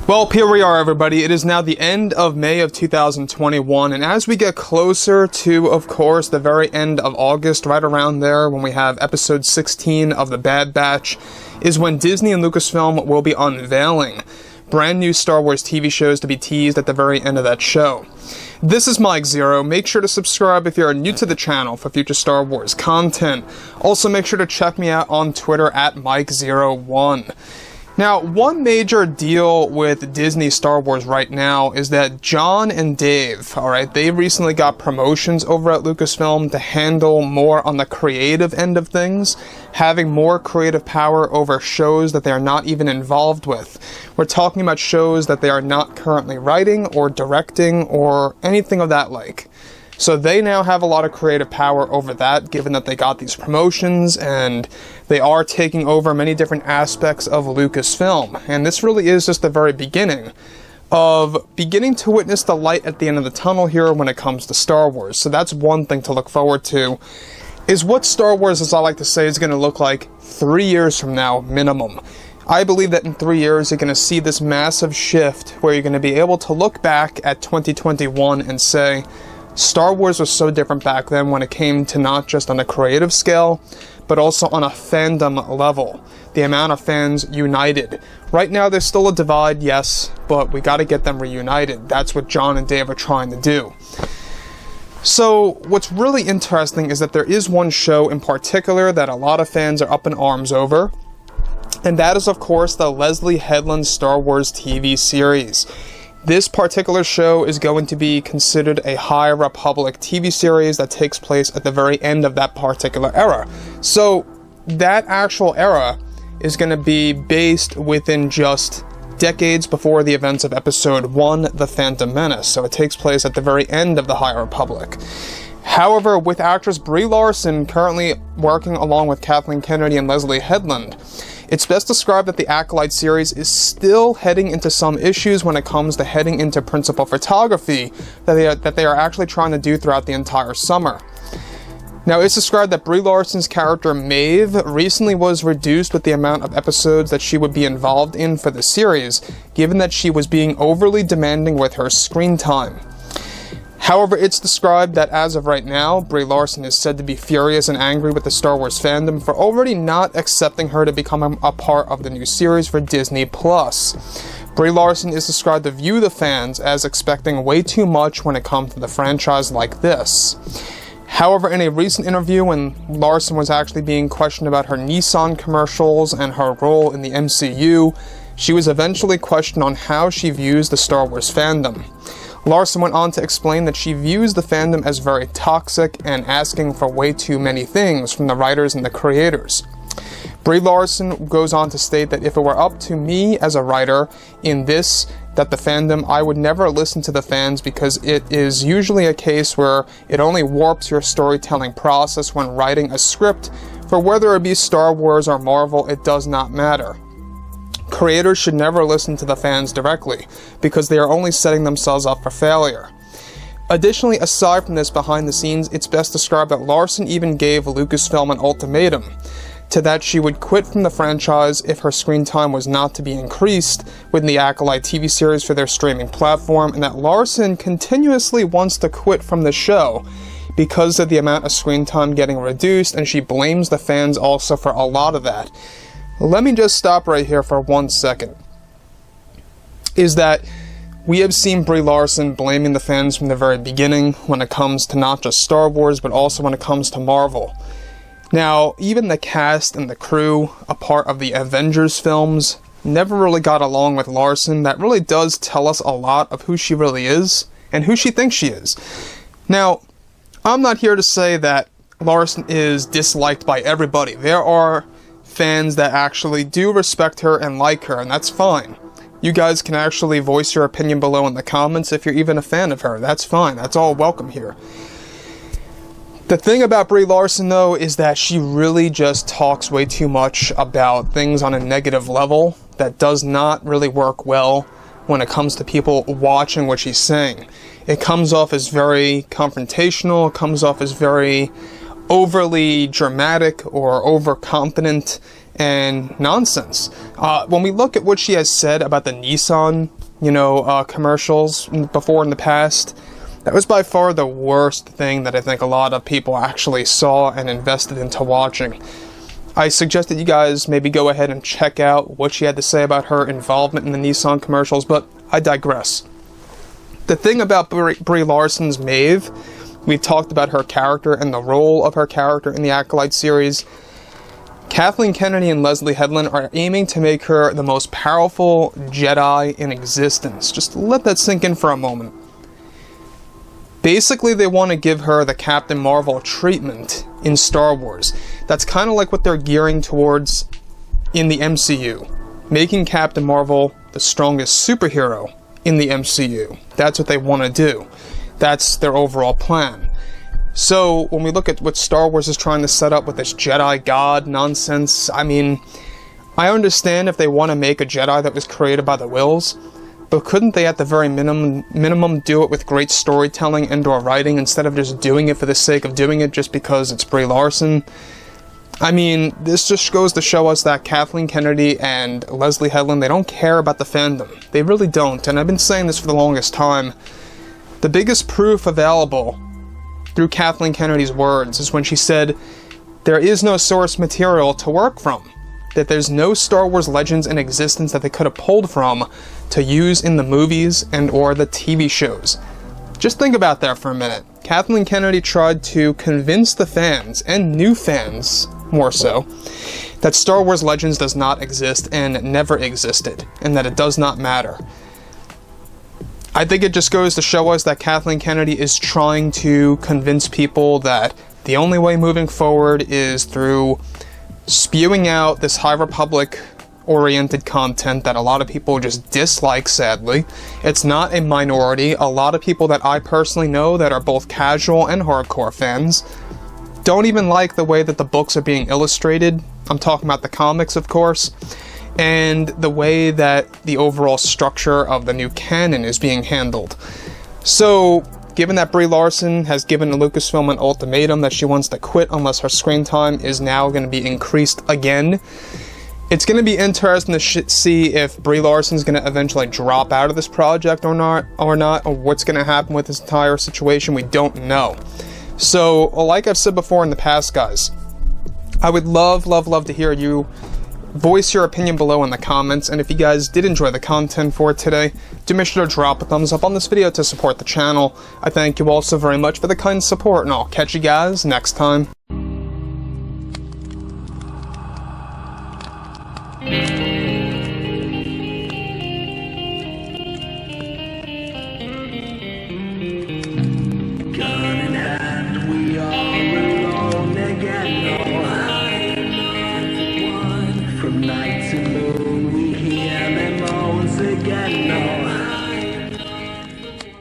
Well, here we are, everybody. It is now the end of May of 2021, and as we get closer to, of course, the very end of August, right around there, when we have episode 16 of The Bad Batch, is when Disney and Lucasfilm will be unveiling brand new Star Wars TV shows to be teased at the very end of that show. This is Mike Zero. Make sure to subscribe if you're new to the channel for future Star Wars content. Also, make sure to check me out on Twitter at Mike01. Now, one major deal with Disney Star Wars right now is that John and Dave, alright, they recently got promotions over at Lucasfilm to handle more on the creative end of things, having more creative power over shows that they are not even involved with. We're talking about shows that they are not currently writing or directing or anything of that like. So they now have a lot of creative power over that, given that they got these promotions, and they are taking over many different aspects of Lucasfilm. And this really is just the very beginning to witness the light at the end of the tunnel here when it comes to Star Wars. So that's one thing to look forward to, is what Star Wars, as I like to say, is going to look like 3 years from now, minimum. I believe that in 3 years, you're going to see this massive shift where you're going to be able to look back at 2021 and say, Star Wars was so different back then when it came to not just on a creative scale, but also on a fandom level. The amount of fans united. Right now, there's still a divide, yes, but we got to get them reunited. That's what John and Dave are trying to do. So, what's really interesting is that there is one show in particular that a lot of fans are up in arms over, and that is, of course, the Leslye Headland Star Wars TV series. This particular show is going to be considered a High Republic TV series that takes place at the very end of that particular era. So that actual era is going to be based within just decades before the events of Episode 1, The Phantom Menace. So it takes place at the very end of the High Republic. However, with actress Brie Larson currently working along with Kathleen Kennedy and Leslye Headland, it's best described that the Acolyte series is still heading into some issues when it comes to heading into principal photography that they are actually trying to do throughout the entire summer. Now, it's described that Brie Larson's character Mave recently was reduced with the amount of episodes that she would be involved in for the series, given that she was being overly demanding with her screen time. However, it's described that as of right now, Brie Larson is said to be furious and angry with the Star Wars fandom for already not accepting her to become a part of the new series for Disney+. Brie Larson is described to view the fans as expecting way too much when it comes to the franchise like this. However, in a recent interview when Larson was actually being questioned about her Nissan commercials and her role in the MCU, she was eventually questioned on how she views the Star Wars fandom. Larson went on to explain that she views the fandom as very toxic and asking for way too many things from the writers and the creators. Brie Larson goes on to state that if it were up to me as a writer in this, that the fandom, I would never listen to the fans because it is usually a case where it only warps your storytelling process when writing a script. For whether it be Star Wars or Marvel, it does not matter. Creators should never listen to the fans directly, because they are only setting themselves up for failure. Additionally, aside from this behind the scenes, it's best described that Larson even gave Lucasfilm an ultimatum, to that she would quit from the franchise if her screen time was not to be increased within the Acolyte TV series for their streaming platform, and that Larson continuously wants to quit from the show because of the amount of screen time getting reduced, and she blames the fans also for a lot of that. Let me just stop right here for 1 second. Is that we have seen Brie Larson blaming the fans from the very beginning when it comes to not just Star Wars, but also when it comes to Marvel. Now, even the cast and the crew, a part of the Avengers films, never really got along with Larson. That really does tell us a lot of who she really is and who she thinks she is. Now, I'm not here to say that Larson is disliked by everybody. There are fans that actually do respect her and like her, and that's fine. You guys can actually voice your opinion below in the comments if you're even a fan of her. That's fine. That's all welcome here. The thing about Brie Larson, though, is that she really just talks way too much about things on a negative level that does not really work well when it comes to people watching what she's saying. It comes off as very confrontational, it comes off as very overly dramatic or overconfident and nonsense. When we look at what she has said about the Nissan commercials before in the past. That was by far the worst thing that I think a lot of people actually saw and invested into watching. I suggest that you guys maybe go ahead and check out what she had to say about her involvement in the Nissan commercials, but I digress. The thing about Brie Larson's Mave, we've talked about her character and the role of her character in the Acolyte series. Kathleen Kennedy and Leslye Headland are aiming to make her the most powerful Jedi in existence. Just let that sink in for a moment. Basically, they want to give her the Captain Marvel treatment in Star Wars. That's kind of like what they're gearing towards in the MCU. Making Captain Marvel the strongest superhero in the MCU. That's what they want to do. That's their overall plan. So, when we look at what Star Wars is trying to set up with this Jedi God nonsense, I mean, I understand if they want to make a Jedi that was created by the Whills, but couldn't they at the very minimum do it with great storytelling and/or writing instead of just doing it for the sake of doing it just because it's Brie Larson? I mean, this just goes to show us that Kathleen Kennedy and Leslye Headland, they don't care about the fandom. They really don't, and I've been saying this for the longest time. The biggest proof available through Kathleen Kennedy's words is when she said, there is no source material to work from. That there's no Star Wars legends in existence that they could have pulled from to use in the movies and or the TV shows. Just think about that for a minute. Kathleen Kennedy tried to convince the fans, and new fans more so, that Star Wars legends does not exist and never existed, and that it does not matter. I think it just goes to show us that Kathleen Kennedy is trying to convince people that the only way moving forward is through spewing out this High Republic-oriented content that a lot of people just dislike, sadly. It's not a minority. A lot of people that I personally know that are both casual and hardcore fans don't even like the way that the books are being illustrated. I'm talking about the comics, of course, and the way that the overall structure of the new canon is being handled. So, given that Brie Larson has given Lucasfilm an ultimatum that she wants to quit unless her screen time is now going to be increased again, it's going to be interesting to see if Brie Larson's going to eventually drop out of this project or not, or what's going to happen with this entire situation. We don't know. So, like I've said before in the past, guys, I would love to hear you voice your opinion below in the comments, and if you guys did enjoy the content for today, do make sure to drop a thumbs up on this video to support the channel. I thank you all so very much for the kind support, and I'll catch you guys next time.